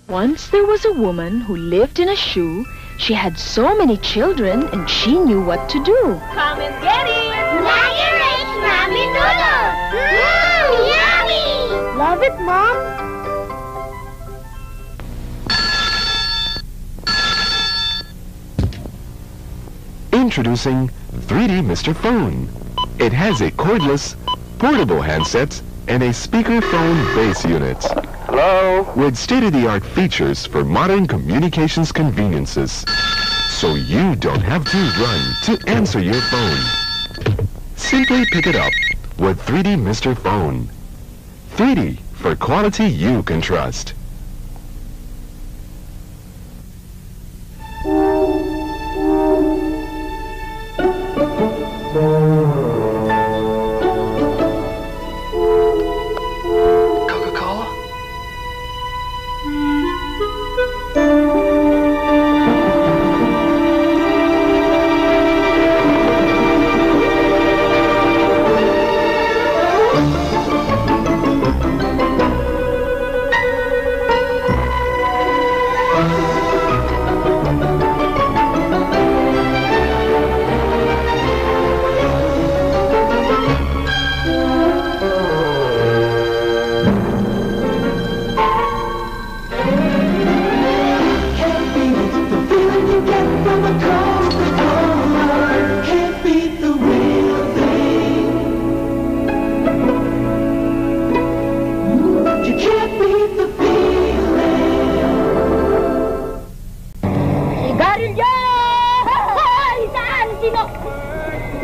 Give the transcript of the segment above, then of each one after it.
Once there was a woman who lived in a shoe. She had so many children and she knew what to do. Come and get it! Rich Mommy Noodles! Yummy! Love it, Mom? Introducing 3D Mr. Phone. It has a cordless, portable handset and a speakerphone base unit. Hello? With state-of-the-art features for modern communications conveniences. So you don't have to run to answer your phone. Simply pick it up with 3D Mr. Phone. 3D for quality you can trust. Coca-Cola?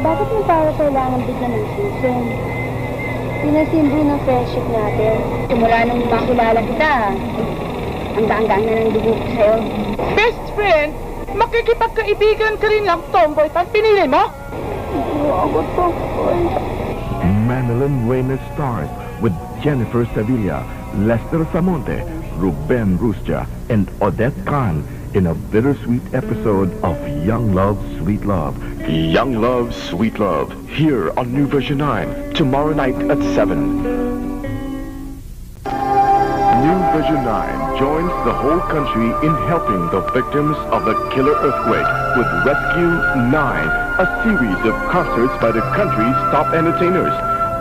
Bakit mo para kailangan bigyan ng susun? Pinasimbro ng friendship natin. Simula nung makilala kita, ang gaang-gaang na ng dugo ko sa'yo. Best friend? Makikipagkaibigan ka rin lang, tomboy, pang pinili mo? Ako, tomboy. Madeline Reyna stars with Jennifer Sevilla, Lester Samonte, Ruben Ruscha, and Odette Khan in a bittersweet episode of Young Love, Sweet Love. Young Love, Sweet Love, here on New Version 9, tomorrow night at 7. New Version 9 joins the whole country in helping the victims of the killer earthquake with Rescue 9, a series of concerts by the country's top entertainers.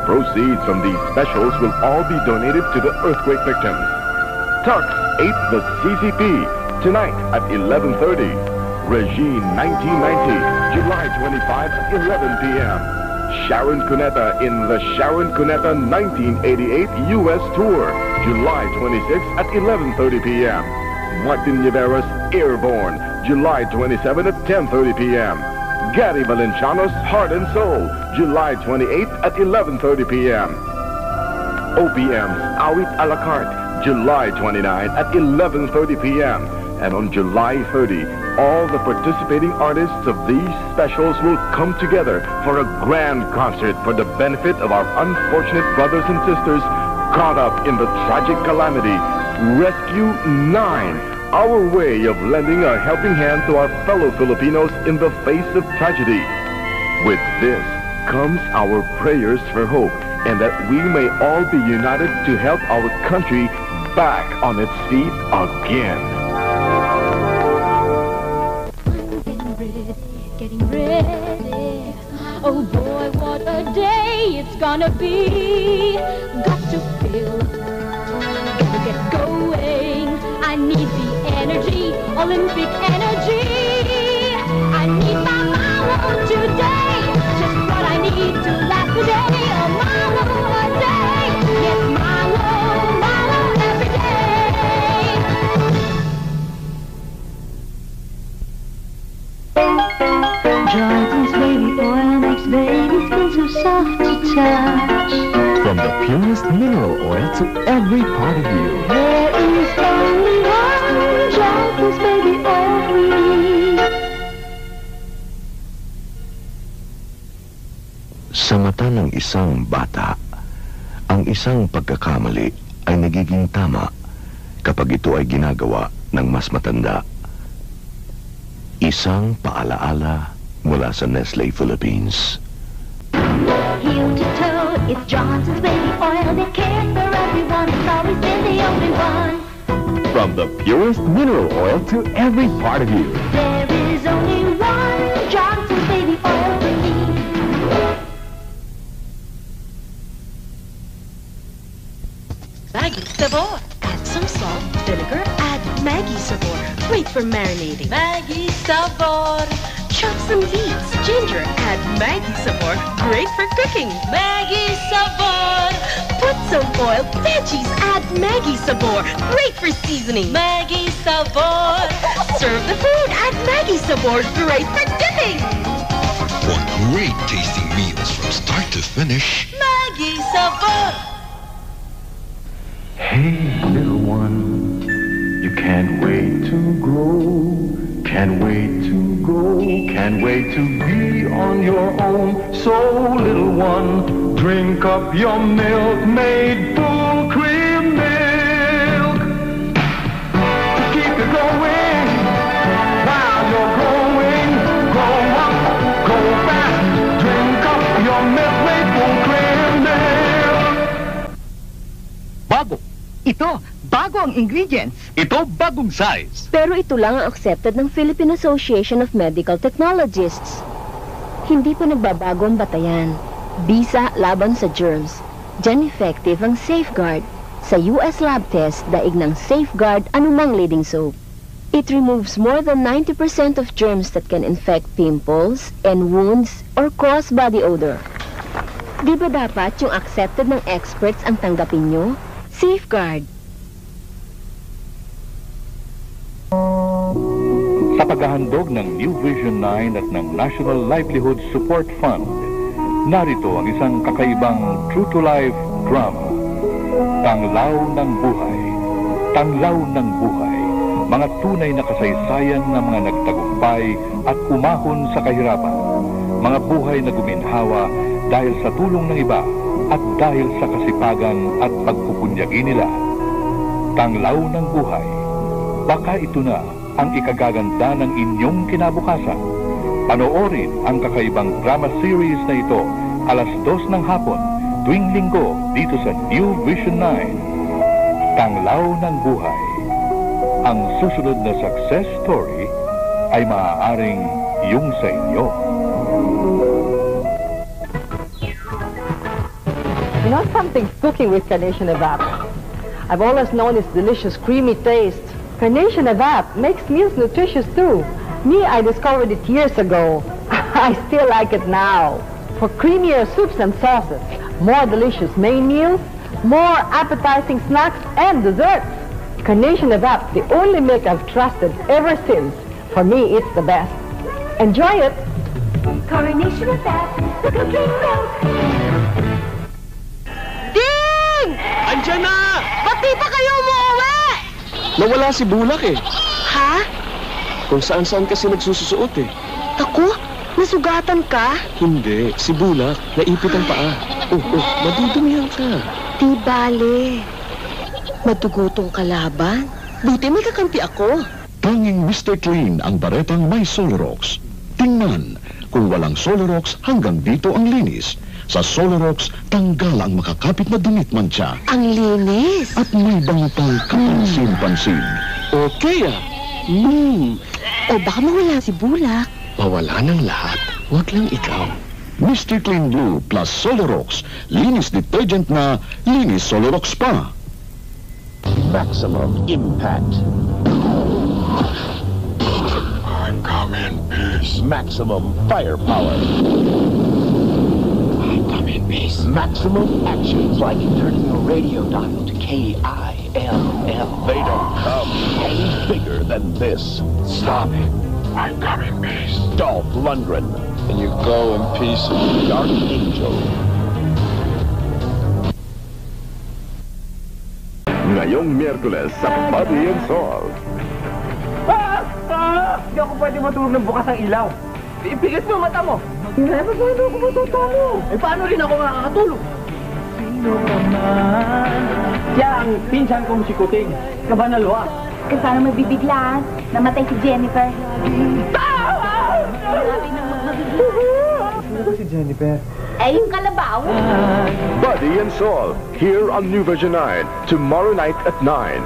Proceeds from these specials will all be donated to the earthquake victims. Tux 8 the CCP, tonight at 11:30. Regine 1990, July 25 at 11 p.m. Sharon Cuneta in the Sharon Cuneta 1988 U.S. Tour, July 26 at 11:30 p.m. Martin Rivera's Airborne, July 27 at 10:30 p.m. Gary Valenciano's Heart and Soul, July 28 at 11:30 p.m. OPM's Awit a la carte, July 29 at 11:30 p.m. And on July 30, all the participating artists of these specials will come together for a grand concert for the benefit of our unfortunate brothers and sisters caught up in the tragic calamity. Rescue 9, our way of lending a helping hand to our fellow Filipinos in the face of tragedy. With this comes our prayers for hope and that we may all be united to help our country back on its feet again. Getting ready. Oh boy, what a day it's gonna be. Got to feel, gotta get going. I need the energy, Olympic energy. I need my Malo today. Just what I need to last the day. A Malo a day. Yes, Malo every day. Johnson's baby oil makes baby skin so soft to touch. From the purest mineral oil to every part of you. There is only one Johnson's baby oil we need. Sa mata ng isang bata, ang isang pagkakamali ay nagiging tama kapag ito ay ginagawa ng mas matanda. Isang paalaala mula sa Nestle Philippines. Heel to toe, it's Johnson's baby oil that cares for everyone. It's always been the only one. From the purest mineral oil to every part of you. There is only one Johnson's baby oil for me. Maggi Sabor. Add some salt, vinegar, add Maggi Sabor. Great for marinating. Maggi Sabor. Chop some beets, ginger, add Maggi Sabor. Great for cooking. Maggi Sabor. Put some oil, veggies, add Maggi Sabor. Great for seasoning. Maggi Sabor. Serve the food, add Maggi Sabor. Great for dipping. For great tasting meals from start to finish. Maggi Sabor. Hey, little one, you can't wait to grow, can't wait to go, can't wait to be on your own. So, little one, drink up your milk made full cream milk to keep you going while you're growing. Grow up, go fast, drink up your milk made full cream milk. Bago. Ito, bago ang ingredients. Ito, bagong size. Pero ito lang ang accepted ng Philippine Association of Medical Technologists. Hindi pa nagbabago ang batayan. Bisa laban sa germs. Diyan effective ang Safeguard. Sa US lab test, daig ng Safeguard anumang leading soap. It removes more than 90% of germs that can infect pimples and wounds or cause body odor. Di ba dapat yung accepted ng experts ang tanggapin nyo? Safeguard. Sa paghahandog ng New Vision 9 at ng National Livelihood Support Fund, narito ang isang kakaibang true-to-life drama. Tanglaw ng buhay. Tanglaw ng buhay. Mga tunay na kasaysayan ng mga nagtagumpay at umahon sa kahirapan. Mga buhay na guminhawa dahil sa tulong ng iba at dahil sa kasipagan at pagpupunyagi nila. Tanglaw ng buhay. Baka ito na ang ikagaganda ng inyong kinabukasan. Panoorin ang kakaibang drama series na ito alas 2 ng hapon tuwing linggo dito sa New Vision 9. Tanglaw ng buhay. Ang susunod na success story ay maaaring yung sa inyo. You know, something's cooking with Carnation Evap. I've always known its delicious, creamy taste. Carnation Evap makes meals nutritious too. Me, I discovered it years ago. I still like it now. For creamier soups and sauces, more delicious main meals, more appetizing snacks and desserts. Carnation Evap, the only milk I've trusted ever since. For me, it's the best. Enjoy it! Carnation Evap, the cooking milk. Ding! Andiyan na! Ba't di pa kayo umuwi? Nawala si Bulak eh. Ha? Kung saan-saan kasi nagsususuot eh. Ako? Nasugatan ka? Hindi, si Bulak, naipit ang paa. Madudumihan ka. Di bale. Madugutong kalaban? Buti may kakampi ako. Tanging Mr. Clean ang baretang may Solorox. Tingnan, kung walang Solorox, hanggang dito ang linis. Sa Solorox, tanggal ang makakapit na dumit mantsa. Ang linis. At may bango pang kapansin-pansin. Okay ah. O baka mawala si Bulak. Mawala ng lahat. Huwag lang ikaw. Mr. Clean Blue plus Solorox. Linis detergent na linis Solorox pa. Maximum impact. I come in peace. Maximum firepower. I come in peace. Maximum action. It's like turning a radio dial to K-I-L-L. They don't come any bigger than this. Stop it. I come in peace. Dolph Lundgren. And you go in peace. Dark Angel. Ngayong Miyerkules sa Body and Soul. Hindi ako pwede matulog ng bukas ang ilaw. Ipigat mo mata mo. Hindi pa pwede ako matutulog. Eh paano rin ako makakatulog? Sino naman? Siya ang pinsan kong si Kuting. Kabanalwa. Eh paano magbibiglaan? Namatay si Jennifer. Sino ba si Jennifer? Eh yung kalabaw. Body and Soul, here on New Vision 9, tomorrow night at 9.